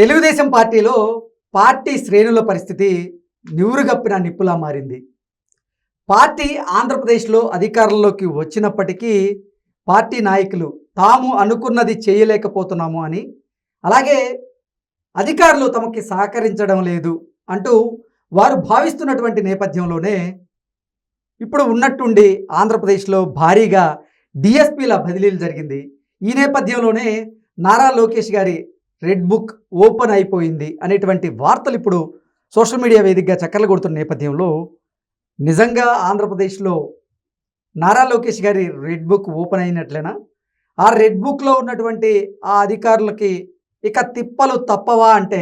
తెలుగుదేశం పార్టీలో పార్టీ శ్రేణుల పరిస్థితి నివురుగప్పిన నిప్పులా మారింది. పార్టీ ఆంధ్రప్రదేశ్లో అధికారంలోకి వచ్చినప్పటికీ పార్టీ నాయకులు తాము అనుకున్నది చేయలేకపోతున్నాము అని, అలాగే అధికారులు తమకి సహకరించడం లేదు అంటూ వారు భావిస్తున్నటువంటి నేపథ్యంలోనే ఇప్పుడు ఉన్నట్టుండి ఆంధ్రప్రదేశ్లో భారీగా డిఎస్పీల బదిలీలు జరిగింది. ఈ నేపథ్యంలోనే నారా లోకేష్ గారి రెడ్ బుక్ ఓపెన్ అయిపోయింది అనేటువంటి వార్తలు ఇప్పుడు సోషల్ మీడియా వేదికగా చక్కర్లు కొడుతున్న నేపథ్యంలో నిజంగా ఆంధ్రప్రదేశ్లో నారా లోకేష్ గారి రెడ్ బుక్ ఓపెన్ అయినట్లేనా? ఆ రెడ్ బుక్లో ఉన్నటువంటి ఆ అధికారులకి ఇక తిప్పలు తప్పవా అంటే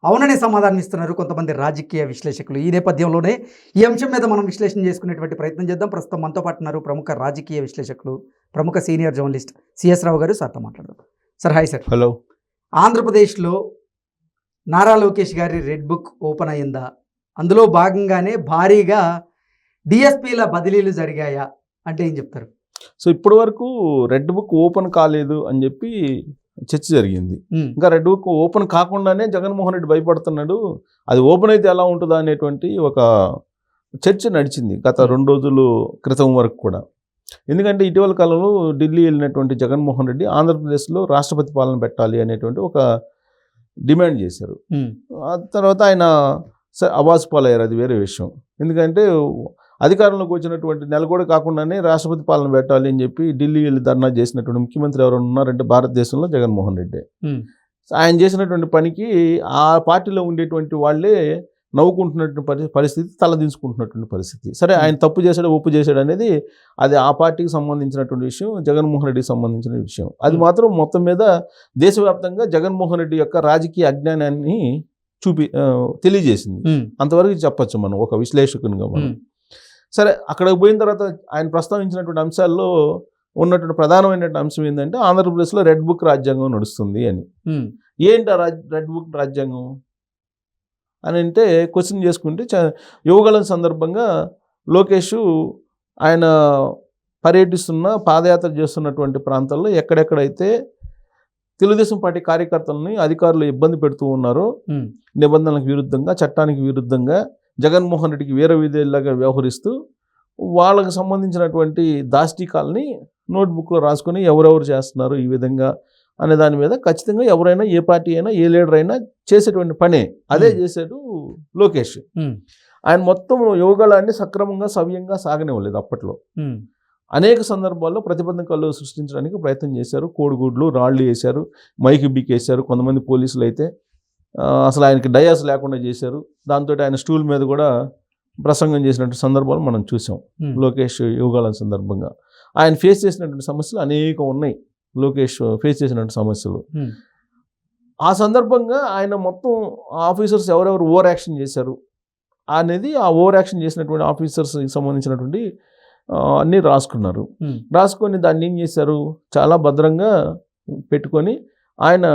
అవుననే సమాధానం ఇస్తున్నారు కొంతమంది రాజకీయ విశ్లేషకులు. ఈ నేపథ్యంలోనే ఈ అంశం మీద మనం విశ్లేషణ చేసుకునేటువంటి ప్రయత్నం చేద్దాం. ప్రస్తుతం మనతో పాటు ఉన్నారు ప్రముఖ రాజకీయ విశ్లేషకులు, ప్రముఖ సీనియర్ జర్నలిస్ట్ సిఎస్ రావు గారు. సార్తో మాట్లాడదాం. Sir, hi sir. హలో. ఆంధ్రప్రదేశ్లో నారా లోకేష్ గారి రెడ్ బుక్ ఓపెన్ అయ్యిందా? అందులో భాగంగానే భారీగా డిఎస్పీల బదిలీలు జరిగాయా అంటే ఏం చెప్తారు? సో ఇప్పటి వరకు రెడ్ బుక్ ఓపెన్ కాలేదు అని చెప్పి చర్చ జరిగింది. ఇంకా రెడ్ బుక్ ఓపెన్ కాకుండానే జగన్మోహన్ రెడ్డి భయపడుతున్నాడు, అది ఓపెన్ అయితే ఎలా ఉంటుందా అనేటువంటి ఒక చర్చ నడిచింది గత 2 రోజుల క్రితం వరకు కూడా. ఎందుకంటే ఇటీవల కాలంలో ఢిల్లీ వెళ్ళినటువంటి జగన్మోహన్ రెడ్డి ఆంధ్రప్రదేశ్లో రాష్ట్రపతి పాలన పెట్టాలి అనేటువంటి ఒక డిమాండ్ చేశారు. ఆ తర్వాత ఆయన అవాజ్ పాలయ్యారు, అది వేరే విషయం. ఎందుకంటే అధికారంలోకి వచ్చినటువంటి నెల కూడా కాకుండానే రాష్ట్రపతి పాలన పెట్టాలి అని చెప్పి ఢిల్లీ వెళ్ళి ధర్నా చేసినటువంటి ముఖ్యమంత్రి ఎవరైనా ఉన్నారంటే భారతదేశంలో జగన్మోహన్ రెడ్డి. ఆయన చేసినటువంటి పనికి ఆ పార్టీలో ఉండేటువంటి వాళ్ళే నవ్వుకుంటున్నటువంటి పరిస్థితి, తలదించుకుంటున్నటువంటి పరిస్థితి. సరే, ఆయన తప్పు చేశాడు, ఒప్పు చేశాడు అనేది అది ఆ పార్టీకి సంబంధించినటువంటి విషయం, జగన్మోహన్ రెడ్డికి సంబంధించిన విషయం. అది మాత్రం మొత్తం మీద దేశవ్యాప్తంగా జగన్మోహన్ రెడ్డి యొక్క రాజకీయ అజ్ఞానాన్ని తెలియజేసింది. అంతవరకు చెప్పచ్చు మనం ఒక విశ్లేషకునిగా మనం. సరే, అక్కడికి పోయిన తర్వాత ఆయన ప్రస్తావించినటువంటి అంశాల్లో ఉన్నటువంటి ప్రధానమైనటువంటి అంశం ఏంటంటే ఆంధ్రప్రదేశ్లో రెడ్ బుక్ రాజ్యాంగం నడుస్తుంది అని. ఏంటి ఆ రెడ్ బుక్ రాజ్యాంగం అని అంటే క్వశ్చన్ చేసుకుంటే, యువగళం సందర్భంగా లోకేష్ ఆయన పర్యటిస్తున్న, పాదయాత్ర చేస్తున్నటువంటి ప్రాంతాల్లో ఎక్కడెక్కడైతే తెలుగుదేశం పార్టీ కార్యకర్తలని అధికారులు ఇబ్బంది పెడుతూ ఉన్నారో, నిబంధనలకు విరుద్ధంగా, చట్టానికి విరుద్ధంగా జగన్మోహన్ రెడ్డికి వేరే విధేయులాగా వ్యవహరిస్తూ వాళ్ళకి సంబంధించినటువంటి దాష్టికాలని నోట్బుక్లో రాసుకొని ఎవరెవరు చేస్తున్నారు ఈ విధంగా అనే దాని మీద ఖచ్చితంగా ఎవరైనా, ఏ పార్టీ అయినా, ఏ లీడర్ అయినా చేసేటువంటి పనే. అదే చేశాడు లోకేష్. ఆయన మొత్తం యువగళాన్ని సక్రమంగా, సవ్యంగా సాగనివ్వలేదు. అప్పట్లో అనేక సందర్భాల్లో ప్రతిబంధకాలు సృష్టించడానికి ప్రయత్నం చేశారు. కోడిగుడ్లు, రాళ్ళు వేశారు, మైకి బీకేశారు. కొంతమంది పోలీసులు అయితే అసలు ఆయనకి డయాస్ లేకుండా చేశారు. దాంతో ఆయన స్టూల్ మీద కూడా ప్రసంగం చేసినటువంటి సందర్భాలు మనం చూసాం. లోకేష్ యువగళం సందర్భంగా ఆయన ఫేస్ చేసినటువంటి సమస్యలు అనేకం ఉన్నాయి. లోకేష్ ఫేస్ చేసినటువంటి సమస్యలు ఆ సందర్భంగా ఆయన మొత్తం ఆఫీసర్స్ ఎవరెవరు ఓవర్ యాక్షన్ చేశారు అనేది, ఆ ఓవర్ యాక్షన్ చేసినటువంటి ఆఫీసర్స్కి సంబంధించినటువంటి అన్నీ రాసుకున్నారు. రాసుకొని దాన్ని ఏం చేశారు, చాలా భద్రంగా పెట్టుకొని ఆయన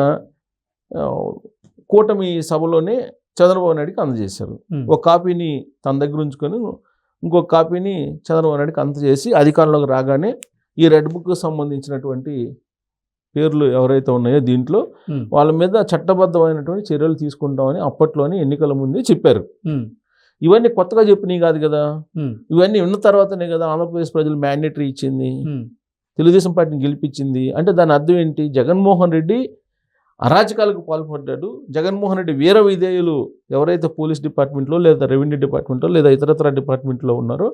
కూటమి సభలోనే చంద్రబాబు నాయుడికి అందజేశారు. ఒక కాపీని తన దగ్గర ఉంచుకొని ఇంకొక కాపీని చంద్రబాబు నాయుడికి అందజేసి అధికారంలోకి రాగానే ఈ రెడ్ బుక్కి సంబంధించినటువంటి పేర్లు ఎవరైతే ఉన్నాయో దీంట్లో వాళ్ళ మీద చట్టబద్ధమైనటువంటి చర్యలు తీసుకుంటామని అప్పట్లోనే ఎన్నికల ముందే చెప్పారు. ఇవన్నీ కొత్తగా చెప్పినవి కాదు కదా, ఇవన్నీ ఉన్న తర్వాతనే కదా ఆంధ్రప్రదేశ్ ప్రజలు మ్యాండేటరీ ఇచ్చింది, తెలుగుదేశం పార్టీని గెలిపించింది. అంటే దాని అర్థం ఏంటి? జగన్మోహన్ రెడ్డి అరాచకాలకు పాల్పడ్డాడు. జగన్మోహన్ రెడ్డి వీర విధేయులు ఎవరైతే పోలీస్ డిపార్ట్మెంట్లో లేదా రెవెన్యూ డిపార్ట్మెంట్లో లేదా ఇతరతర డిపార్ట్మెంట్లో ఉన్నారో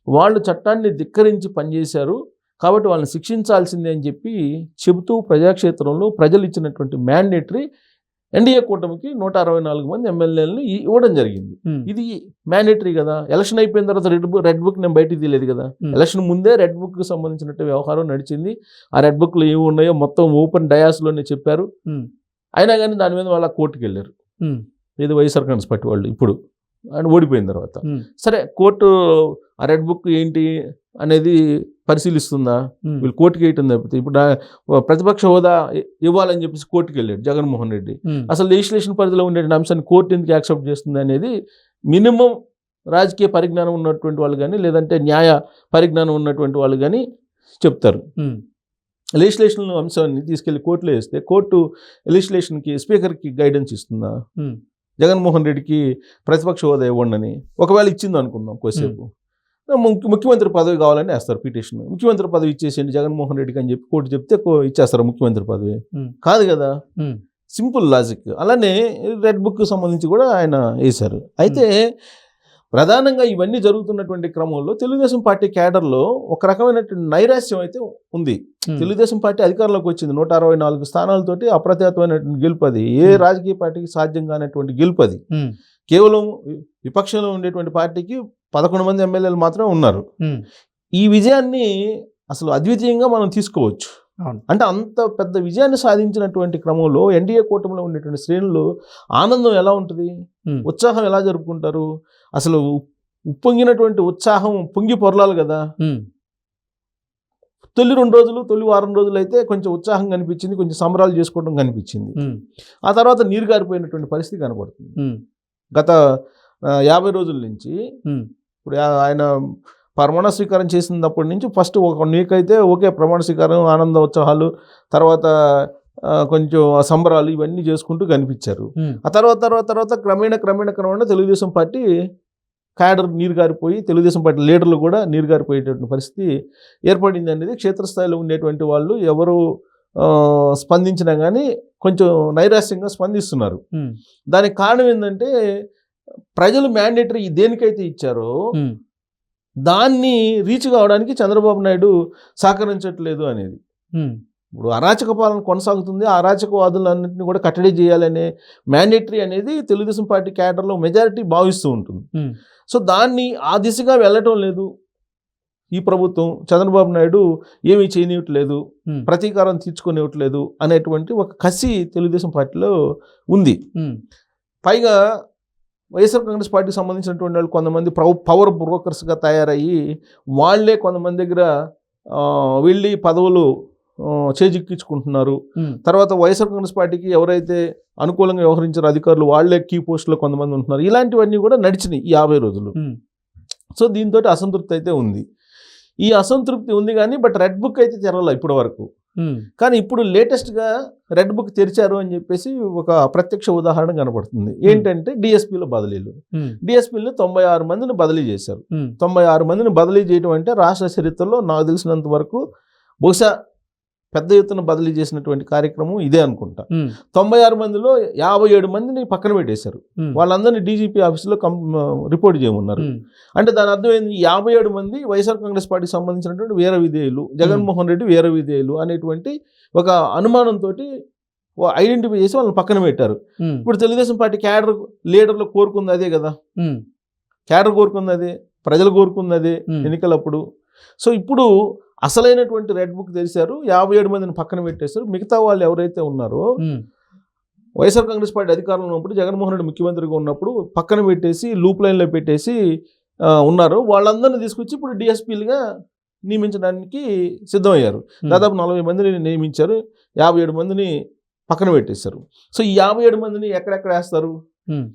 వాళ్ళు చట్టాన్ని ధిక్కరించి పనిచేశారు, కాబట్టి వాళ్ళని శిక్షించాల్సిందే అని చెప్పి చెబుతూ ప్రజాక్షేత్రంలో ప్రజలు ఇచ్చినటువంటి మ్యాండేటరీ ఎన్డీఏ కూటమికి 164 మంది ఎమ్మెల్యేలను ఇవ్వడం జరిగింది. ఇది మ్యాండేటరీ కదా. ఎలక్షన్ అయిపోయిన తర్వాత రెడ్ బుక్ నేను బయటికి తీయలేదు కదా. ఎలక్షన్ ముందే రెడ్ బుక్కి సంబంధించినట్టు వ్యవహారం నడిచింది. ఆ రెడ్ బుక్లో ఏమి ఉన్నాయో మొత్తం ఓపెన్ డయాస్లోనే చెప్పారు. అయినా కానీ దాని మీద వాళ్ళ కోర్టుకు వెళ్ళారు. ఇది వైఎస్ఆర్ కాంగ్రెస్ పార్టీ వాళ్ళు ఇప్పుడు ఆయన ఓడిపోయిన తర్వాత. సరే, కోర్టు ఆ రెడ్ బుక్ ఏంటి అనేది పరిశీలిస్తుందా? వీళ్ళు కోర్టుకి వేయటం తప్పితే ఇప్పుడు ప్రతిపక్ష హోదా ఇవ్వాలని చెప్పేసి కోర్టుకి వెళ్ళాడు జగన్మోహన్ రెడ్డి. అసలు లెజిస్లేషన్ పరిధిలో ఉండే అంశాన్ని కోర్టు ఎందుకు యాక్సెప్ట్ చేస్తుంది అనేది మినిమం రాజకీయ పరిజ్ఞానం ఉన్నటువంటి వాళ్ళు కానీ లేదంటే న్యాయ పరిజ్ఞానం ఉన్నటువంటి వాళ్ళు కానీ చెప్తారు. లెజిస్లేషన్ అంశాన్ని తీసుకెళ్లి కోర్టులో వేస్తే కోర్టు లెజిస్లేషన్కి స్పీకర్కి గైడెన్స్ ఇస్తుందా? జగన్మోహన్ రెడ్డికి ప్రతిపక్ష హోదా ఇవ్వండి ఒకవేళ ఇచ్చింది అనుకుందాం కొద్దిసేపు, ముఖ్యమంత్రి పదవి కావాలని వేస్తారు పిటిషన్. ముఖ్యమంత్రి పదవి ఇచ్చేసేయండి జగన్మోహన్ రెడ్డికి అని చెప్పి కోర్టు చెప్తే ఇచ్చేస్తారు ముఖ్యమంత్రి పదవి. కాదు కదా, సింపుల్ లాజిక్. అలానే రెడ్ బుక్ సంబంధించి కూడా ఆయన వేశారు. అయితే ప్రధానంగా ఇవన్నీ జరుగుతున్నటువంటి క్రమంలో తెలుగుదేశం పార్టీ క్యాడర్లో ఒక రకమైనటువంటి నైరాశ్యం అయితే ఉంది. తెలుగుదేశం పార్టీ అధికారంలోకి వచ్చింది, 164 స్థానాలతోటి అప్రతిహతమైనటువంటి గెలుపు. అది ఏ రాజకీయ పార్టీకి సాధ్యం కానటువంటి గెలుపు. అది కేవలం విపక్షంలో ఉండేటువంటి పార్టీకి 11 మంది ఎమ్మెల్యేలు మాత్రమే ఉన్నారు. ఈ విజయాన్ని అసలు అద్వితీయంగా మనం తీసుకోవచ్చు. అంటే అంత పెద్ద విజయాన్ని సాధించినటువంటి క్రమంలో ఎన్డీఏ కూటమిలో ఉండేటువంటి శ్రేణులు ఆనందం ఎలా ఉంటుంది, ఉత్సాహం ఎలా జరుపుకుంటారు? అసలు ఉప్పొంగినటువంటి ఉత్సాహం పొంగి పొరలాలి కదా. తొలి 2 రోజులు, తొలి వారం రోజులు అయితే కొంచెం ఉత్సాహం కనిపించింది, కొంచెం సంబరాలు చేసుకోవడం కనిపించింది. ఆ తర్వాత నీరు గారిపోయినటువంటి పరిస్థితి కనపడుతుంది. గత 50 రోజుల నుంచి ఇప్పుడు ఆయన ప్రమాణ స్వీకారం చేసినప్పటి నుంచి ఫస్ట్ 1 వీక్ అయితే ఓకే, ప్రమాణ స్వీకారం, ఆనంద ఉత్సాహాలు, తర్వాత కొంచెం సంబరాలు ఇవన్నీ చేసుకుంటూ కనిపించారు. ఆ తర్వాత క్రమేణా తెలుగుదేశం పార్టీ క్యాడర్ నీరు గారిపోయి, తెలుగుదేశం పార్టీ లీడర్లు కూడా నీరు గారిపోయేటటువంటి పరిస్థితి ఏర్పడింది అనేది క్షేత్రస్థాయిలో ఉండేటువంటి వాళ్ళు ఎవరు స్పందించినా కానీ కొంచెం నైరాశ్యంగా స్పందిస్తున్నారు. దానికి కారణం ఏంటంటే ప్రజలు మ్యాండేటరీ దేనికైతే ఇచ్చారో దాన్ని రీచ్ కావడానికి చంద్రబాబు నాయుడు సహకరించట్లేదు అనేది. ఇప్పుడు అరాచక పాలన కొనసాగుతుంది, ఆ అరాచకవాదులన్నింటినీ కూడా కట్టడి చేయాలనే మ్యాండేటరీ అనేది తెలుగుదేశం పార్టీ క్యాడర్లో మెజారిటీ భావిస్తూ ఉంటుంది. సో దాన్ని ఆ దిశగా వెళ్ళటం లేదు ఈ ప్రభుత్వం. చంద్రబాబు నాయుడు ఏమీ చేయనివ్వట్లేదు, ప్రతీకారం తీర్చుకునివ్వట్లేదు అనేటువంటి ఒక కసి తెలుగుదేశం పార్టీలో ఉంది. పైగా వైఎస్ఆర్ కాంగ్రెస్ పార్టీకి సంబంధించినటువంటి వాళ్ళు కొంతమంది పవర్ బ్రోకర్స్గా తయారయ్యి వాళ్లే కొంతమంది దగ్గర వెళ్ళి పదవులు చేజిక్కించుకుంటున్నారు. తర్వాత వైఎస్ఆర్ కాంగ్రెస్ పార్టీకి ఎవరైతే అనుకూలంగా వ్యవహరించారో అధికారులు వాళ్లే కీ పోస్టులో కొంతమంది ఉంటున్నారు. ఇలాంటివన్నీ కూడా నడిచినాయి ఈ 50 రోజులు. సో దీంతో అసంతృప్తి అయితే ఉంది. ఈ అసంతృప్తి ఉంది కానీ బట్ రెడ్ బుక్ అయితే తెరవలేదు ఇప్పటి వరకు. కానీ ఇప్పుడు లేటెస్ట్గా రెడ్ బుక్ తెరిచారు అని చెప్పేసి ఒక ప్రత్యక్ష ఉదాహరణ కనపడుతుంది. ఏంటంటే డిఎస్పీలో బదిలీలు. డిఎస్పీలో 96 మందిని బదిలీ చేశారు. 96 మందిని బదిలీ చేయడం అంటే రాష్ట్ర చరిత్రలో నాకు తెలిసినంత వరకు బహుశా పెద్ద ఎత్తున బదిలీ చేసినటువంటి కార్యక్రమం ఇదే అనుకుంటా. 96 మందిలో 57 మందిని పక్కన పెట్టేశారు. వాళ్ళందరినీ డీజీపీ ఆఫీసులో రిపోర్ట్ చేయమన్నారు. అంటే దాని అర్థం ఏంది, 57 మంది వైఎస్ఆర్ కాంగ్రెస్ పార్టీకి సంబంధించినటువంటి వీర విధేయులు, జగన్మోహన్ రెడ్డి వీర విధేయులు అనేటువంటి ఒక అనుమానంతో ఐడెంటిఫై చేసి వాళ్ళని పక్కన పెట్టారు. ఇప్పుడు తెలుగుదేశం పార్టీ క్యాడర్ లీడర్లు కోరుకుంది అదే కదా, క్యాడర్ కోరుకుంది అదే, ప్రజలు కోరుకుంది అదే ఎన్నికలప్పుడు. సో ఇప్పుడు అసలైనటువంటి రెడ్ బుక్ తెరిచారు, 57 మందిని పక్కన పెట్టేశారు. మిగతా వాళ్ళు ఎవరైతే ఉన్నారో వైఎస్ఆర్ కాంగ్రెస్ పార్టీ అధికారంలో ఉన్నప్పుడు, జగన్మోహన్ రెడ్డి ముఖ్యమంత్రిగా ఉన్నప్పుడు పక్కన పెట్టేసి లూప్ లైన్లో పెట్టేసి ఉన్నారు, వాళ్ళందరినీ తీసుకొచ్చి ఇప్పుడు డిఎస్పీలుగా నియమించడానికి సిద్ధమయ్యారు. దాదాపు 40 మందిని నియమించారు, 57 మందిని పక్కన పెట్టేశారు. సో ఈ 57 మందిని ఎక్కడెక్కడ వేస్తారు,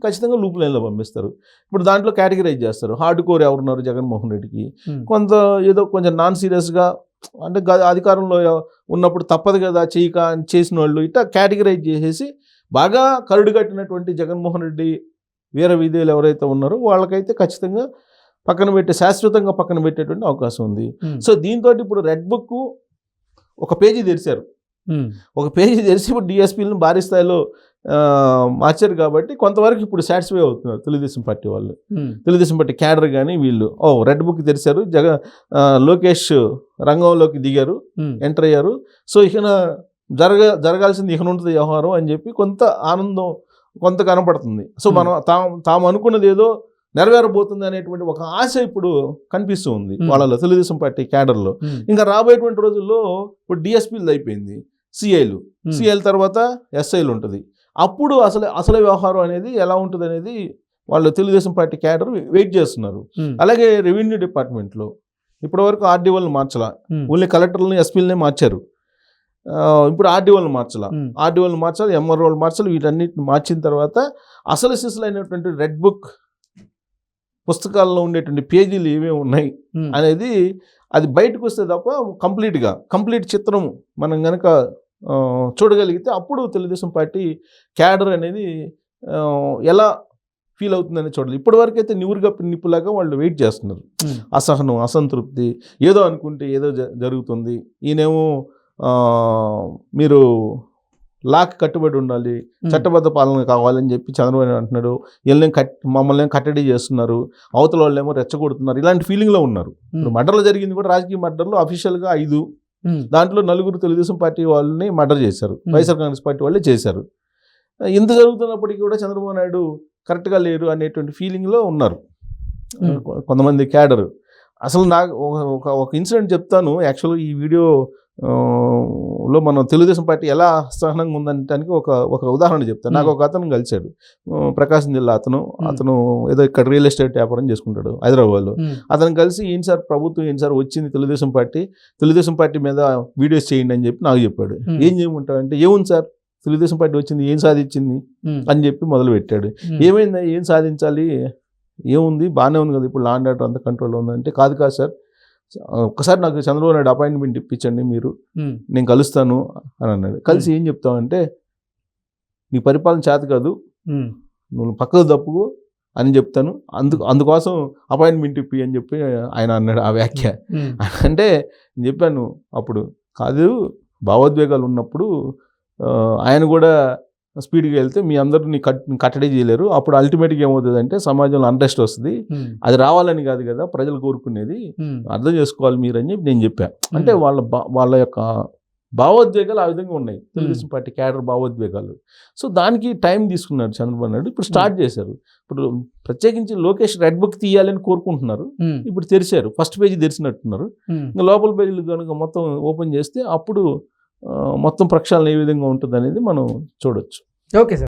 ఖచ్చితంగా లూప్ లైన్లో పంపిస్తారు. ఇప్పుడు దాంట్లో కేటగిరైజ్ చేస్తారు. హార్డ్ కోర్ ఎవరున్నారు జగన్మోహన్ రెడ్డికి, కొంత ఏదో కొంచెం నాన్ సీరియస్గా అంటే అధికారంలో ఉన్నప్పుడు తప్పదు కదా చేయక చేసిన వాళ్ళు ఇట్లా కేటగిరైజ్ చేసేసి బాగా కరుడు కట్టినటువంటి జగన్మోహన్ రెడ్డి వీర విధేయులు ఎవరైతే ఉన్నారో వాళ్ళకైతే ఖచ్చితంగా పక్కన పెట్టే, శాశ్వతంగా పక్కన పెట్టేటువంటి అవకాశం ఉంది. సో దీంతో ఇప్పుడు రెడ్ బుక్ ఒక పేజీ తెరిచారు. ఒక పేజీ తెరిచి ఇప్పుడు డిఎస్పీలను భారీ స్థాయిలో మార్చారు కాబట్టి కొంతవరకు ఇప్పుడు సాటిస్ఫై అవుతున్నారు తెలుగుదేశం పార్టీ వాళ్ళు. తెలుగుదేశం పార్టీ క్యాడర్ కానీ వీళ్ళు రెడ్ బుక్ తెరిచారు, లోకేష్ రంగంలోకి దిగారు, ఎంటర్ అయ్యారు. సో ఇక జరగాల్సింది ఇక ఉంటుంది వ్యవహారం అని చెప్పి కొంత ఆనందం కొంత కనపడుతుంది. సో మనం తాము అనుకున్నది ఏదో నెరవేరబోతుంది అనేటువంటి ఒక ఆశ ఇప్పుడు కనిపిస్తూ ఉంది వాళ్ళలో, తెలుగుదేశం పార్టీ క్యాడర్లో. ఇంకా రాబోయేటువంటి రోజుల్లో ఇప్పుడు డిఎస్పీలు అయిపోయింది, సిఐలు తర్వాత ఎస్ఐలు ఉంటుంది. అప్పుడు అసలు వ్యవహారం అనేది ఎలా ఉంటుంది అనేది వాళ్ళు తెలుగుదేశం పార్టీ క్యాడర్ వెయిట్ చేస్తున్నారు. అలాగే రెవెన్యూ డిపార్ట్మెంట్లో ఇప్పటివరకు ఆర్డీఓలను మార్చాల, ఓన్లీ కలెక్టర్లని ఎస్పీలనే మార్చారు. ఇప్పుడు ఆర్డీఓలను మార్చాలి, ఎంఆర్ఓలు మార్చాలి. వీటన్నిటిని మార్చిన తర్వాత అసలు సిసలైనటువంటి రెడ్ బుక్ పుస్తకాల్లో ఉండేటువంటి పేజీలు ఏమేమి ఉన్నాయి అనేది అది బయటకు వస్తే తప్ప కంప్లీట్ చిత్రం మనం కనుక చూడగలిగితే అప్పుడు తెలుగుదేశం పార్టీ క్యాడర్ అనేది ఎలా ఫీల్ అవుతుందని చూడాలి. ఇప్పటివరకు అయితే నిప్పులాగా వాళ్ళు వెయిట్ చేస్తున్నారు. అసహనం, అసంతృప్తి, ఏదో అనుకుంటే ఏదో జరుగుతుంది, ఈయనేమో మీరు లాక్ కట్టుబడి ఉండాలి, చట్టబద్ధ పాలన కావాలని చెప్పి చంద్రబాబు అంటున్నాడు. మమ్మల్ని కట్టడి చేస్తున్నారు, అవతల వాళ్ళేమో రెచ్చగొడుతున్నారు, ఇలాంటి ఫీలింగ్లో ఉన్నారు. ఇప్పుడు మర్డర్లు జరిగింది కూడా రాజకీయ మర్డర్లు అఫీషియల్గా 5, దాంట్లో 4 తెలుగుదేశం పార్టీ వాళ్ళని మర్డర్ చేశారు, వైఎస్ఆర్ కాంగ్రెస్ పార్టీ వాళ్ళే చేశారు. ఇంత జరుగుతున్నప్పటికీ కూడా చంద్రబాబు నాయుడు కరెక్ట్గా లేరు అనేటువంటి ఫీలింగ్లో ఉన్నారు కొంతమంది క్యాడర్. అసలు నాకు ఒక ఇన్సిడెంట్ చెప్తాను. యాక్చువల్గా ఈ వీడియో లో మనం తెలుగుదేశం పార్టీ ఎలా అసహనంగా ఉందనటానికి ఒక ఉదాహరణ చెప్తాను. నాకు ఒక అతను కలిశాడు, ప్రకాశం జిల్లా అతను ఏదో ఇక్కడ రియల్ ఎస్టేట్ వ్యాపారం చేసుకుంటాడు హైదరాబాద్లో. అతను కలిసి ఏం సార్ ప్రభుత్వం ఏం సార్ వచ్చింది తెలుగుదేశం పార్టీ మీద వీడియోస్ చేయండి అని చెప్పి నాకు చెప్పాడు. ఏం చేయమంటావు అంటే, ఏముంది సార్ తెలుగుదేశం పార్టీ వచ్చింది, ఏం సాధించింది అని చెప్పి మొదలు పెట్టాడు. ఏమైందా, ఏం సాధించాలి, ఏముంది, బాగానే ఉంది కదా, ఇప్పుడు లా అండ్ ఆర్డర్ అంత కంట్రోల్లో ఉందంటే, కాదు సార్, ఒక్కసారి నాకు చంద్రబాబు నాయుడు అపాయింట్మెంట్ ఇప్పించండి మీరు, నేను కలుస్తాను అని అన్నాడు. కలిసి ఏం చెప్తావంటే, నీ పరిపాలన చేత కాదు, నువ్వు పక్కకు తప్పుకు అని చెప్తాను, అందుకోసం అపాయింట్మెంట్ ఇప్పి అని చెప్పి ఆయన అన్నాడు. ఆ వ్యాఖ్య అంటే నేను చెప్పాను అప్పుడు, కాదు భావోద్వేగాలు ఉన్నప్పుడు ఆయన కూడా స్పీడ్గా వెళ్తే మీ అందరినీ కట్టడి చేయలేరు, అప్పుడు అల్టిమేట్గా ఏమవుతుంది అంటే సమాజంలో అన్రెస్ట్ వస్తుంది, అది రావాలని కాదు కదా ప్రజలు కోరుకునేది, అర్థం చేసుకోవాలి మీరు అని చెప్పి నేను చెప్పాను. అంటే వాళ్ళ యొక్క భావోద్వేగాలు ఆ విధంగా ఉన్నాయి, తెలుగుదేశం పార్టీ క్యాడర్ భావోద్వేగాలు. సో దానికి టైం తీసుకున్నాడు చంద్రబాబు నాయుడు. ఇప్పుడు స్టార్ట్ చేశారు. ఇప్పుడు ప్రత్యేకించి లోకేష్ రెడ్ బుక్ తీయాలని కోరుకుంటున్నారు. ఇప్పుడు తెరిచారు, ఫస్ట్ పేజీ తెరిచినట్టున్నారు. ఇంకా లోపల పేజీలు కనుక మొత్తం ఓపెన్ చేస్తే అప్పుడు మొత్తం ప్రక్షాళన ఏ విధంగా ఉంటుంది అనేది మనం చూడొచ్చు. Okay sir.